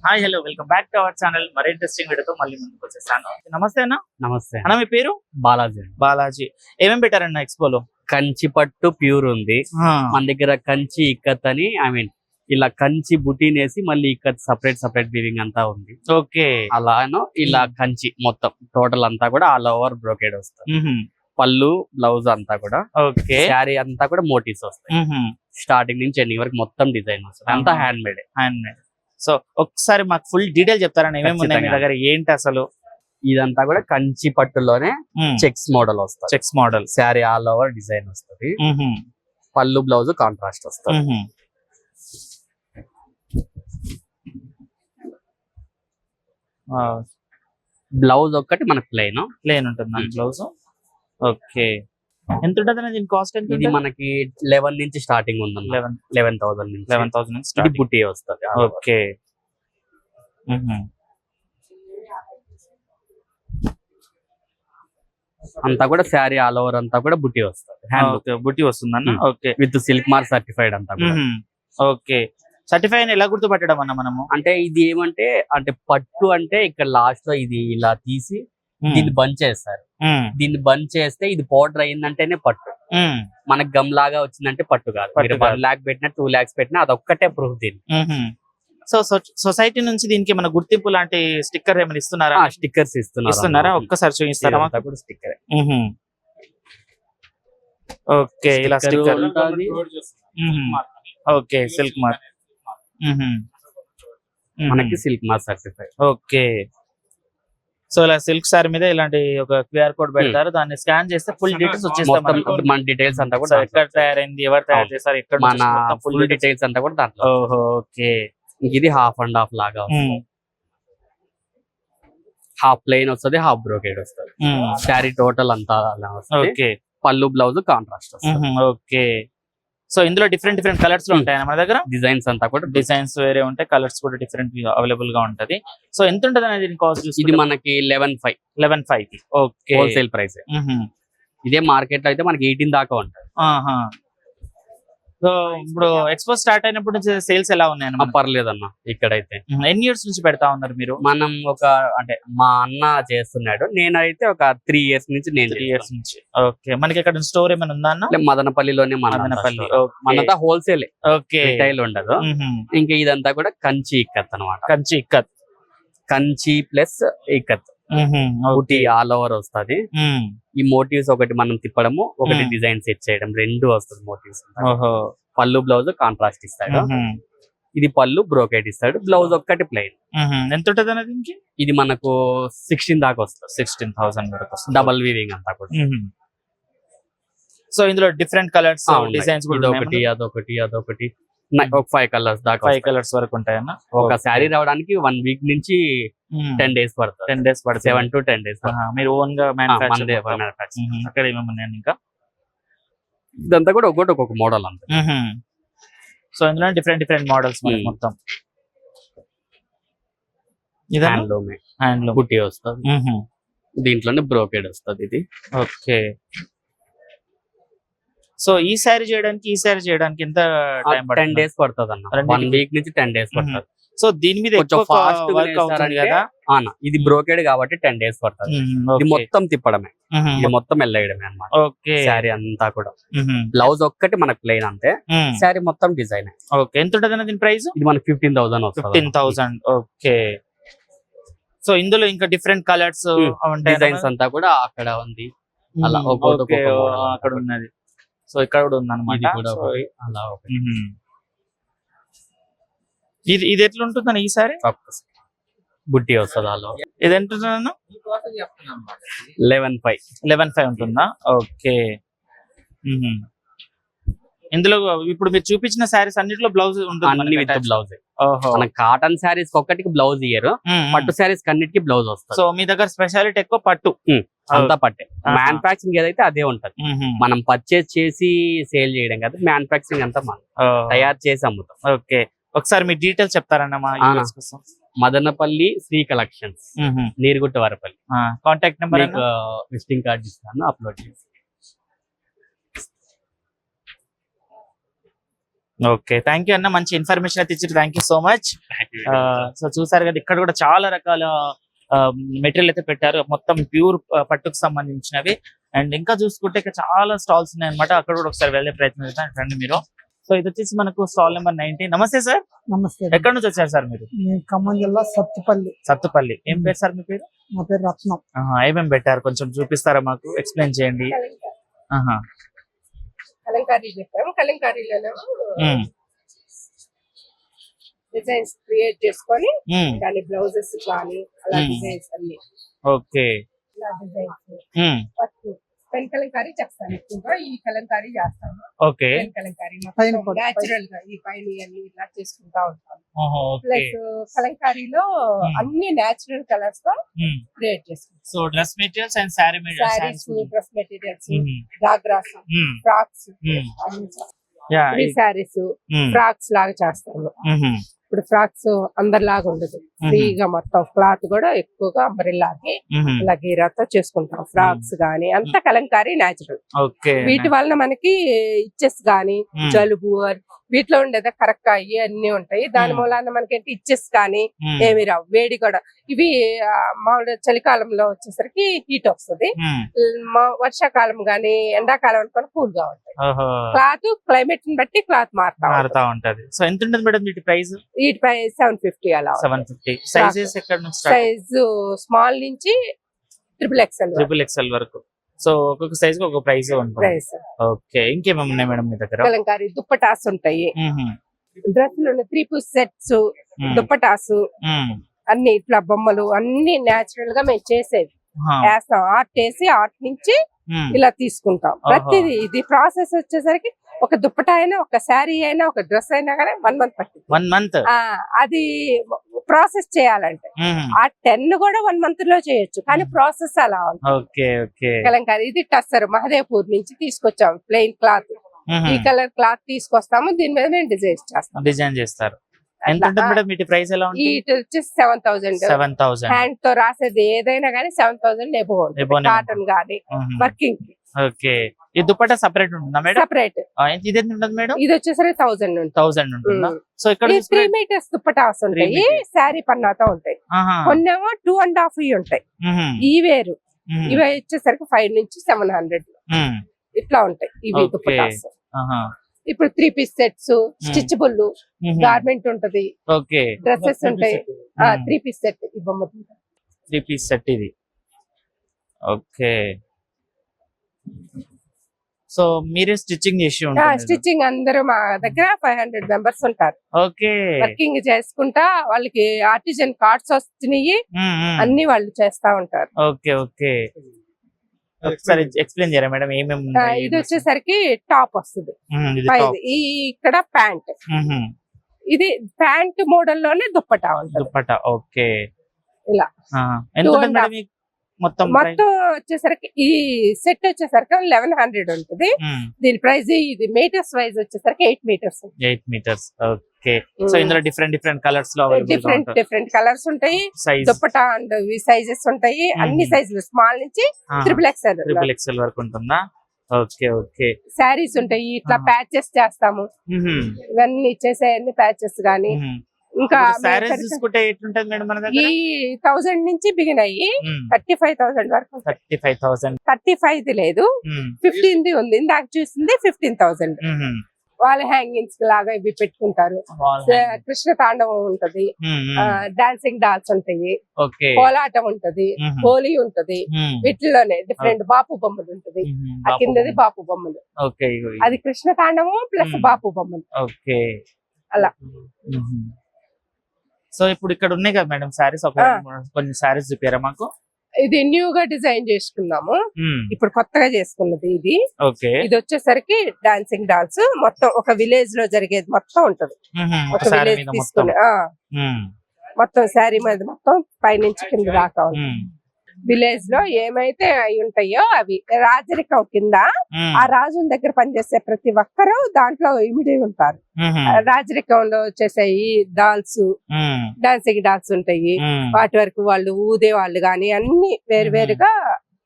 Hi hello welcome back to our channel. మరి interesting వీడియోతో మళ్ళీ ముందుకు వచ్చేసాను. నమస్తే అన్న. నమస్తే అన్న మీ పేరు? బాలాజీ. బాలాజీ. ఏమేమి పెట్టారన్న ఎక్స్పోలో? కంచి పట్టు ప్యూర్ ఉంది మన దగ్గర. కంచి ఇక్కత్ అని ఇలా కంచి బుటీనేసి మళ్ళీ ఇక్కత్ సపరేట్ వీవింగ్ అంతా ఉంది. ఓకే. అలానో ఇలా కంచి మొత్తం టోటల్ అంతా కూడా ఆల్ ఓవర్ బ్రోకేడ్ వస్తుంది. పళ్ళు బ్లౌజ్ అంతా కూడా ఓకే. శారీ అంతా కూడా మోటివ్స్ వస్తాయి. స్టార్టింగ్ నుంచి ఎండింగ్ వరకు మొత్తం డిజైన్ వస్తుంది. అంతా హ్యాండ్ మేడ్. సో ఒకసారి మాకు ఫుల్ డీటెయిల్ చెప్తారని ఏమేమి ఉన్నాయి మీ దగ్గర, ఏంటి అసలు? ఇదంతా కూడా కంచి పట్టులోనే చెక్స్ మోడల్ వస్తుంది. Checks model sari all over design వస్తుంది. పళ్ళు బ్లౌజ్ కాంట్రాస్ట్ వస్తుంది. బ్లౌజ్ ఒక్కటి మనకి ప్లెయిన్ ఉంటుంది బ్లౌజ్. ఓకే. ఎంత ఉంటుంది దీని కాస్ట్? ఇది మనకి 11 నుంచి స్టార్టింగ్ ఉంది. 11,000 నుంచి 11,000 నుంచి బుట్టి వస్తుంది. ఓకే. అంతా కూడా శారీ ఆల్ ఓవర్ అంతా కూడా బుట్టి వస్తుంది. బుట్టి వస్తుంది. Okay. With silk mark certified అంతా. ఓకే. సర్టిఫై ఎలా గుర్తుపట్టడం అన్న మనము? అంటే ఇది ఏమంటే పట్టు అంటే ఇక్కడ లాస్ట్ లో ఇది ఇలా తీసి దీన్ని బంద్ చేస్తారు. దీన్ని బంద్ చేస్తే ఇది పౌడర్ అయిందంటేనే పట్టు. మనకు గమ్ లాగా వచ్చిందంటే పట్టు కాదు. 1 lakh పెట్టినా 2 lakhs పెట్టినా అదొక్కటే ప్రూఫ్ దీన్ని. సో సొసైటీ నుంచి దీనికి ఏమైనా గుర్తింపు లాంటి స్టిక్కర్ ఏమైనా ఇస్తున్నారా? స్టిక్కర్స్ ఇస్తున్నారా? ఒక్కసారి చూపిస్తారా? కూడా స్టిక్కర్. ఓకే. ఇలా స్టిక్కర్. ఓకే. Silk mark. మనకి silk mark certified. Okay. So ఇలా సిల్క్ సారీ మీద ఇలాంటి ఒక QR కోడ్ పెడతారు. దాన్ని స్కాన్ చేస్తే ఫుల్ డీటెయిల్స్ వచ్చేస్తాయి. మన డీటెయిల్స్ అంతా కూడా ఎక్కడ తయారైంది, ఎవరు తయారు చేస్తారు, ఎక్కడ మన ఫుల్ డీటెయిల్స్ అంతా కూడా దాంట్లో. ఓకే. ఇది హాఫ్ అండ్ హాఫ్ లాగా, హాఫ్ ప్లెయిన్ వస్తుంది, హాఫ్ బ్రోకేడ్ వస్తుంది. శారీ టోటల్ అంతా ఓకే. పళ్ళు బ్లౌజ్ కాంట్రాస్ట్ వస్తుంది. ఓకే. సో ఇందులో డిఫరెంట్ కలర్స్ లో ఉంటాయి మన దగ్గర. డిజైన్స్ అంతా కూడా డిజైన్స్ వేరే ఉంటాయి, కలర్స్ కూడా డిఫరెంట్ అవైలబుల్ గా ఉంటది. సో ఎంత ఉంటది అనేది కాస్ట్? ఇది మనకి 11,500. ఓకే. Wholesale price. ఇదే మార్కెట్ లో అయితే మనకి 18 దాకా ఉంటుంది. సో ఇప్పుడు ఎక్స్పో స్టార్ట్ అయినప్పుడు సేల్స్ ఎలా ఉన్నాయన్న? పర్లేదన్న. ఇక్కడైతే ఎన్ని ఇయర్స్ నుంచి పెడతా ఉన్నారు మీరు? మనం మా అన్న చేస్తున్నాడు, నేనైతే ఒక 3 years నుంచి. 3 years నుంచి. ఓకే. మనకి ఇక్కడ స్టోర్ ఏమైనా ఉందా అన్న? మదనపల్లిలోనే. మదనపల్లి. మనంతా హోల్సేల్. ఓకే. రిటైల్ ఉండదు. ఇంకా ఇదంతా కూడా కంచి ఇక్కత్ అనమాట. కంచి ఇక్కత్. కంచి ప్లస్ ఇక్కత్ బుటీ ఆల్ ఓవర్ వస్తుంది. ఈ మోటివ్స్ ఒకటి మనం తిప్పడము, ఒకటి డిజైన్ సెట్ చేయడం, 2 వస్తుంది మోటివ్స్. పళ్ళు బ్లౌజ్ కాంట్రాస్ట్ ఇస్తాడు. ఇది పళ్ళు బ్రోకేట్ ఇస్తాడు, బ్లౌజ్ ఒక్కటి ప్లెయిన్. ఎంత ఉంటుంది అనేది? ఇది మనకు 16 దాకా వస్తుంది. 16,000 వరకు వస్తుంది. డబల్ వీవింగ్ అంతా కూడా. సో ఇందులో డిఫరెంట్ కలర్స్ డిజైన్స్ కూడా ఒకటి అదొకటి ఒక 5 కలర్స్ దాకా. 5 కలర్స్ వరకు ఉంటాయన్న. ఒక శారీ రావడానికి 1 week నుంచి 10 days పడుతుంది. 10 days పడుతుంది. 7 to 10 days. మీరు ఓన్ గా మ్యానుఫ్యాక్చర్. అక్కడ ఏమేమి ఉన్నాయి ఇంకా? ఇదంతా కూడా ఒక్కొక్క మోడల్ అంతే. సో ఇందులో డిఫరెంట్ మోడల్స్ మొత్తం. హ్యాండ్లూమ్ బుట్టి వస్తుంది. దీంట్లోనే బ్రోకేడ్ వస్తుంది ఇది. ఓకే. సో ఈ శారీ చేయడానికి ఎంత టైం పడుతుంది? 10 days పడుతుంది అన్న. 1 week నుంచి 10 days పడుతుంది. సో దీని మీద ఫాస్ట్ వర్క్ అవుతుంది కదా. ఇది బ్రోకేడ్ కాబట్టి 10 days పడుతుంది. ఇది మొత్తం తిప్పడమే, ఇది మొత్తం వెళ్ళేయడమే అన్నమాట. ఓకే. శారీ అంతా కూడా బ్లౌజ్ ఒక్కటి మనకు ప్లెయిన్ అంతే. శారీ మొత్తం డిజైన్. ఓకే. ఎంత ఉంటుంది దీని ప్రైస్? ఇది మనకి 15,000 వస్తుంది. 15,000. ఓకే. సో ఇందులో ఇంకా డిఫరెంట్ కలర్స్ డిజైన్స్ అంతా కూడా అక్కడ ఉంది. అలా అక్కడ ఉన్నది. సో ఇక్కడ కూడా ఉందన్నమాట. ఇది ఎట్లా ఉంటుందని ఈసారి? బుట్టి వస్తుంది అలా. ఇది ఎంత ఉంటుందన్న? 11,500 ఉంటుందా? ఓకే. ఇందులో ఇప్పుడు మీరు చూపించిన శారీస్ అన్నిట్లో బ్లౌజ్ ఉంటుంది? అన్ని విత్ బ్లౌజ్. మన కాటన్ శారీస్ ఒక్కటికి బ్లౌజ్ ఇయ్యరు, పట్టు శారీస్ అన్నిటికి బ్లౌజ్ వస్తుంది. సో మీ దగ్గర స్పెషాలిటీ ఎక్కువ పట్టు అంతా పట్టే. మ్యానుఫాక్చరింగ్ ఏదైతే అదే ఉంటది. మనం పర్చేస్ చేసి సేల్ చేయడం కదా, మ్యానుఫాక్చరింగ్ అంతా మనం తయారు చేసి అమ్ముతాం. ఓకే. ఒకసారి మీ డీటెయిల్స్ చెప్తారన్న మా వ్యూవర్స్ కోసం? Madanapalle Sri collections, Neerugutta Varapalli. Contact number visiting card ఇస్తాను, అప్లోడ్ చేసి. ఓకే, థ్యాంక్ యూ అన్న, మంచి ఇన్ఫర్మేషన్ అయితే ఇచ్చారు, thank you so much. So చూసారు కదా, ఇక్కడ కూడా చాలా రకాల మెటీరియల్ అయితే పెట్టారు, మొత్తం ప్యూర్ పట్టుకు సంబంధించినవి. అండ్ ఇంకా చూసుకుంటే ఇక్కడ చాలా స్టాల్స్ ఉన్నాయి అనమాట, అక్కడ కూడా ఒకసారి వెళ్ళే ప్రయత్నం చేద్దాం రండి మీరు. సో ఇది వచ్చేసి మనకు స్టాల్ నెంబర్ 19. నమస్తే సార్. నమస్తే. ఎక్కడ నుంచి వచ్చారు సార్ మీరు? నేను ఖమ్మం జిల్లా సత్తుపల్లి. సత్తుపల్లి. ఏం పేరు సార్ మీ పేరు? నా పేరు రత్నం. ఏమేమి పెట్టారు కొంచెం చూపిస్తారా మాకు, ఎక్స్ప్లెయిన్ చేయండి. కలంకారీ చెప్పాము. కలంకారీలలో డిజైన్స్ క్రియేట్ చేసుకొని దాని బ్లౌజెస్ కానీ అలా డిజైన్స్ అన్ని. ఓకే. ఇలా డిజైన్స్ పెన్ కలంకారీ చేస్తాను ఎక్కువగా. ఈ కలంకారీ చేస్తాను. ఓకే. పెన్ కలంకారీ నేచురల్ గా ఈ పైన అన్ని ఇలా చేసుకుంటా ఉంటాను. ప్లస్ కలంకారీలో అన్ని నేచురల్ కలర్స్ తో క్రియేట్ చేసుకుంటాం. So dress materials and sorry saris, dress materials, ghagras, frocks, saris, frocks లాగా చేస్తాము. ఇప్పుడు ఫ్రాక్స్ అందరిలాగా ఉండదు, ఫ్రీగా మొత్తం క్లాత్ కూడా ఎక్కువగా అంబరిల్లాకి ఇలా గీరాతో చేసుకుంటాం. ఫ్రాక్స్ గానీ అంతా కలంకారీ నేచురల్. వీటి వలన మనకి ఇచ్చెస్ గానీ, జలుబు వీటిలో ఉండేది కరెక్ట్ అయ్యి అన్ని ఉంటాయి. దాని మూలాన మనకేంటి ఇచ్చెస్ కానీ ఏమి రావు. వేడి కూడా ఇవి మామూలుగా చలికాలంలో వచ్చేసరికి హీట్ వస్తుంది, వర్షాకాలం గానీ ఎండాకాలం అనుకుని కూల్ గా ఉంటాయి. క్లాత్ క్లైమేట్ ని బట్టి క్లాత్ మారుతా ఉంటది. సో ఎంత ఉంటుంది మేడం వీటి ప్రైస్? వీటి ప్రైస్ 750 అలా. 750. సైజెస్ ఎక్కడ నుంచి? సైజు స్మాల్ నుంచి XXL వరకు. సో ఒక్కొక్క సైజ్ ఒక ప్రైస్ ఉంటుంది. ఓకే, ఇంకేమేమి ఉన్నాయి మేడం మీ దగ్గర? కలంకారీ దుప్పటాస్ ఉంటాయి, డ్రెస్సులు 3-piece సెట్స్, దుప్పటాస్ అన్ని ఇట్లా బొమ్మలు అన్ని నేచురల్ గా మేము చేసేవి వేస్తాం. ఆర్ట్ వేసి ఆర్ట్ నుంచి ఇలా తీసుకుంటాం. ప్రతిదీ ఇది ప్రాసెస్ వచ్చేసరికి ఒక దుప్పటా అయినా, ఒక శారీ అయినా, ఒక డ్రెస్ అయినా కానీ 1 month పట్టింది. 1 month అది ప్రాసెస్ చేయాలంటే ఆ 10 కూడా 1 month లో చేయొచ్చు, కానీ ప్రాసెస్ అలా ఉంటుంది. కలంకారీ ఇది టస్సర్ మహదేవ్పూర్ నుంచి తీసుకొచ్చాం. ప్లెయిన్ క్లాత్, ఈ కలర్ క్లాత్ తీసుకొస్తాము, దీని మీద మేము డిజైన్ చేస్తారు. ఎంత ఉంటుంది మేడం వీటి ప్రైస్? ఎలా ఉంటుంది? ఇది వచ్చేసి 7,000. హ్యాండ్ తో రాసేది ఏదైనా గానీ 7,000 ఎబో ఉంటుంది. కాటన్ గానీ వర్కింగ్. ఓకే. ఈ దుపట్టా సెపరేట్ ఉంటుందా మేడం? సెపరేట్. ఇది ఎంత ఉంటుంది మేడం? ఇది వచ్చేసరికి 1000 ఉంటుందా? సో ఇక్కడ 3 meters దుపట్టాస్ ఉంటాయి, శారీ పన్నాతో ఉంటాయి. కొన్నేమో 2.5 ఉంటాయి. ఈ వేరు ఇవి వచ్చేసరికి 5 నుంచి 700 ఇట్లా ఉంటాయి ఇవి దుపట్టాస్. ఇప్పుడు 3-piece సెట్స్, స్టిచబుల్ గార్మెంట్ ఉంటది, డ్రెస్సెస్ ఉంటాయి. 3-piece సెట్ ఈ బొమ్మ 3-piece సెట్ ఇది. ఓకే. సో మీరే స్టిచ్చింగ్ చేసి ఉంటారు? స్టిచ్చింగ్ అందరూ మా దగ్గర 500 members ఉంటారు. ఓకే. వర్కింగ్ చేసుకుంటా వాళ్ళకి ఆర్టిజన్ కార్డ్స్ వస్తున్నాయి, అన్ని వాళ్ళు చేస్తా ఉంటారు. ఓకే. ఓకే, ఒకసారి ఎక్స్ప్లెయిన్ చేయరా మేడం ఏమేమి? ఇది వచ్చేసరికి టాప్ వస్తుంది, ఇక్కడ ప్యాంట్. ఇది ప్యాంట్ మోడల్ లోనే దుప్పటా ఉంటుంది. దుప్పటా. ఓకే. ఇలా మొత్తం వచ్చేసరికి ఈ సెట్ వచ్చేసరికి 1100 ఉంటుంది. దీని ప్రైస్ ఇది మీటర్స్ వైజ్ వచ్చేసరికి 8 meters. 8 meters. ఓకే. సో ఇందులో డిఫరెంట్ కలర్స్ లో డిఫరెంట్ కలర్స్ ఉంటాయి. దుప్పటా అండ్ సైజెస్ ఉంటాయి, అన్ని సైజులు స్మాల్ నుంచి XXL వరకు ఉంటుందా? ఓకే. ఓకే. శారీస్ ఉంటాయి, ఇట్లా ప్యాచెస్ చేస్తాము. ఇవన్నీ చేసే అన్ని ప్యాచెస్ గానీ. ఇంకా చూసుకుంటే ఎట్లుంటది మేడం మన దగ్గర? ఈ 1000 నుంచి బిగిన్ అయ్యి 35,000 వరకు. 35 లేదు, 15 ఉంది. ఇందాక చూసింది 15,000. వాళ్ళ హ్యాంగింగ్స్ లాగా ఇవి పెట్టుకుంటారు. కృష్ణ తాండవం ఉంటది, డాన్సింగ్ డాల్స్ ఉంటాయి, కోలాటం ఉంటది, హోలీ ఉంటది. వీటిలోనే డిఫరెంట్ బాపు బొమ్మలు ఉంటది. ఆ కిందది బాపు బొమ్మలు, అది కృష్ణ తాండవం ప్లస్ బాపు బొమ్మలు అలా. సో ఇప్పుడు ఇక్కడ ఉన్నాయి కదా మేడం సారీస్, కొన్ని సారీస్ చూపారా మాకు? ఇది న్యూ గా డిజైన్ చేసుకున్నాము, ఇప్పుడు కొత్తగా చేసుకున్నది ఇది. ఇది వచ్చేసరికి డాన్సింగ్ డాల్స్ మొత్తం ఒక విలేజ్ లో జరిగేది మొత్తం ఉంటది. ఒక విలేజ్ తీసుకుని మొత్తం శారీ మీద మొత్తం పైనుంచి కింద దాకా ఉంటుంది. విలేజ్ లో ఏమైతే అవి ఉంటాయో అవి రాజరికం కింద ఆ రాజుల దగ్గర పనిచేసే ప్రతి ఒక్కరు దాంట్లో ఇమిడి ఉంటారు. రాజరికంలో వచ్చేసే డాల్స్, డాన్సింగ్ డాల్స్ ఉంటాయి. వాటి వరకు వాళ్ళు ఊదే వాళ్ళు గాని అన్ని వేరువేరుగా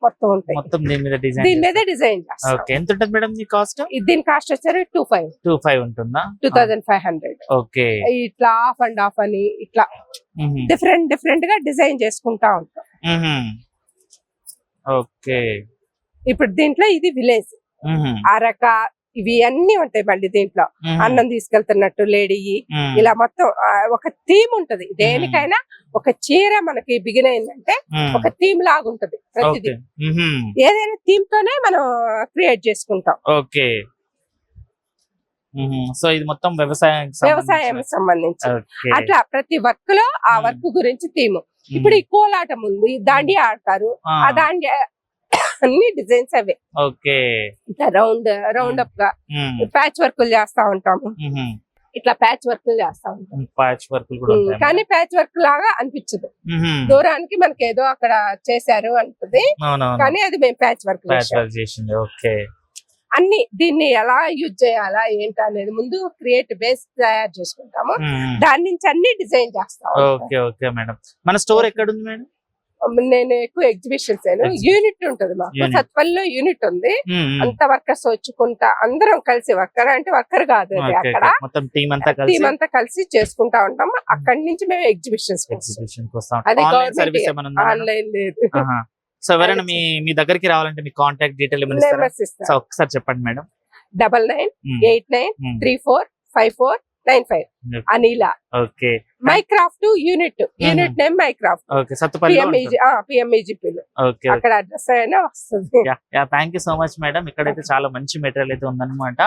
మొత్తం ఉంటాయి. మొత్తం దీని మీద దీని డిజైన్. మీద డిజైన్ చేస్తాం. ఓకే, ఎంత ఉంటుంది మేడం ఈ కాస్ట్? దీని కాస్ట్ వచ్చారు 25 ఉంటుందా? 2500. ఓకే. ఇట్లా ఆఫ్ అండ్ ఆఫ్ అని ఇట్లా డిఫరెంట్ గా డిజైన్ చేసుకుంటా ఉంటాం. ఓకే. ఇప్పుడు దీంట్లో ఇది విలేజ్ అరక ఇవి అన్ని ఉంటాయి. మళ్ళీ దీంట్లో అన్నం తీసుకెళ్తున్నట్టు లేడీ ఇలా మొత్తం ఒక థీమ్ ఉంటది. దేనికైనా ఒక చీర మనకి బిగిన్ అయిందంటే ఒక థీమ్ లాగా ఉంటది ప్రతిదీ. ఏదైనా థీమ్ తోనే మనం క్రియేట్ చేసుకుంటాం. ఓకే. సో ఇది మొత్తం వ్యవసాయం సంబంధించి అట్లా ప్రతి వర్క్ లో ఆ వర్క్ గురించి థీమ్. ఇప్పుడు ఈ కోలాటం ఉంది, దాండియా ఆడతారు. ఆ దాండియా అన్ని డిజైన్స్ అవే. ఓకే. ఇట్లా రౌండ్ అప్ గా ప్యాచ్ వర్క్ చేస్తా ఉంటాము. ఇట్లా ప్యాచ్ వర్క్ చేస్తా ఉంటాం. ప్యాచ్ వర్క్ కూడా ఉంటాయి. కానీ ప్యాచ్ వర్క్ లాగా అనిపించదు. దూరానికి మనకి ఏదో అక్కడ చేశారు అంటది, కానీ అది మేము ప్యాచ్ వర్క్ చేసింది. ఓకే. అన్ని దీన్ని ఎలా యూజ్ చేయాలా ఏంటి అనేది ముందు క్రియేట్ బేస్ తయారు చేసుకుంటాము. దాని నుంచి అన్ని డిజైన్ చేస్తాము. ఓకే. ఓకే మేడం, మన స్టోర్ ఎక్కడ ఉంది మేడం? నేను ఎక్కువ ఎగ్జిబిషన్స్ యూనిట్ ఉంటది మాకు. సత్పల్లిలో యూనిట్ ఉంది. అంత వర్కర్స్ వచ్చుకుంటా అందరం కలిసి, వర్కర్ అంటే వర్కర్ కాదు, అక్కడ టీం అంతా కలిసి చేసుకుంటా ఉంటాం. అక్కడి నుంచి మేము ఎగ్జిబిషన్స్ అది ఆన్లైన్ లేదు. సో ఎవరైనా మీ దగ్గరికి రావాలంటే మీ కాంటాక్ట్ డీటెయిల్ ఒకసారి చెప్పండి madam. 9989345495 Anila. Okay. Mycraft unit name Mycraft. Okay. Sathupalli PMEGP లో అక్కడ అడ్రస్ అయినా వస్తుంది. Thank you so much madam. ఇక్కడైతే చాలా మంచి మెటీరియల్ అయితే ఉందన్నమాట.